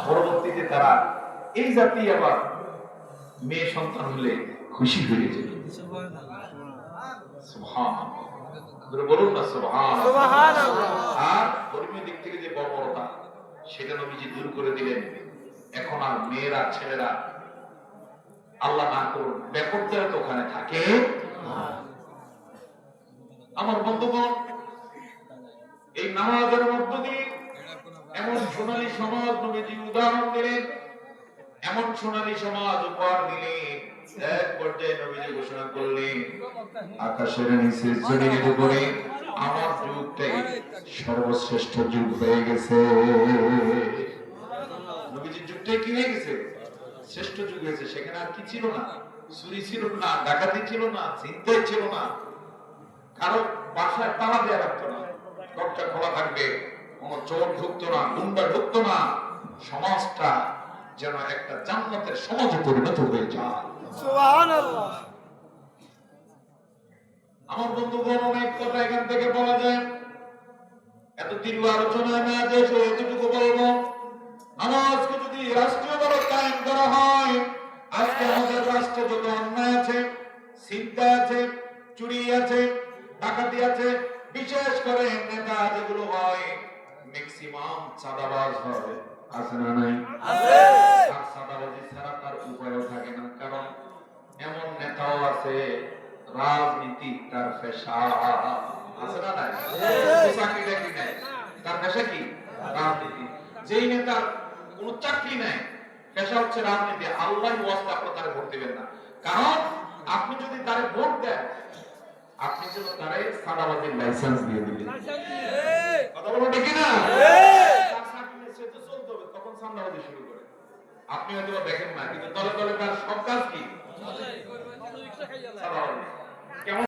পরবর্তীতে তারা এই জাতি আবার মেয়ে সন্তান হলে খুশি হয়ে যেত। সুবহানাল্লাহ, বলুন না সুবহানাল্লাহ। আর ধর্মীয় দিক থেকে যে বর্বরতা সেটা নবীজি দূর করে দিলেন। এখন আর মেয়েরা ছেলেরা আল্লাহ না করুন ব্যাপকতায় তো ওখানে থাকে। আমার বন্ধুগণ, এই নামাজের মধ্য দিয়ে এমন সোনালী সমাজ নবীজি উদাহরণ দিলেন, এমন সোনালী সমাজ উপহার দিলেন। এক পর্যায়ে নবীজি ঘোষণা করলেন, আকাশের নিচে জমিনের উপরে আমার যুগটাই সর্বশ্রেষ্ঠ যুগ হয়ে গেছে। নবীজির যুগটাই কি হয়ে গেছে? শ্রেষ্ঠ যুগ হয়েছে। সেখানে আর কি ছিল না? চুরি ছিল না, ডাকাতি ছিল না, ছিনতাই ছিল না, কারো বাসায় তালা দেওয়া রাখতো না, দরজা খোলা থাকবে, কোন চোর ঢুকতো না, গুন্ডা ঢুকতো না। সমাজটা যেন একটা জান্নাতের সমাজে পরিণত হয়ে যায়। সুবহানাল্লাহ। আমার বন্ধুগণ, অনেক কথা এখান থেকে বলা যায়, এত দীর্ঘ আলোচনায় না যে এতটুকু বলবো, নামাজকে যদি রাষ্ট্রীয়ভাবে কায়েম করা হয়, আজকে আমাদের রাষ্ট্রে যত অন্যায় আছে, ছিনতাই আছে, চুরি আছে, ডাকাতি আছে, বিশেষ করে নেতা যেগুলো হয় ম্যাক্সিমাম চাঁদাবাজ হয়, আছে না নাই? আছে। আর চাঁদাবাজি ছাড়া তার উপায়ও থাকে না, কারণ এমন নেতাও আছে রাজনীতি তার পেশা, আছে না নাই? চাকরিটা কি নাই, তার পেশা কি? রাজনীতি। যেই নেতার কোন চাকরি নাই, পেশা হচ্ছে রাজনীতি, আল্লাহর ওয়াস্তে আপনি তারে ভোট দিবেন না। কারণ আপনি যদি তারে ভোট দেন, আপনি যদি তারে সাদাবাজির লাইসেন্স দিয়ে দিবেন। কথা বলো ঠিক না? তার চাকরি সে তো চলতে হবে, তখন সাদাবাজি শুরু করে। আপনি হয়তো দেখেন না, কিন্তু দলে দলে তার সব কাজ কি? সাদাবাজি। কেমন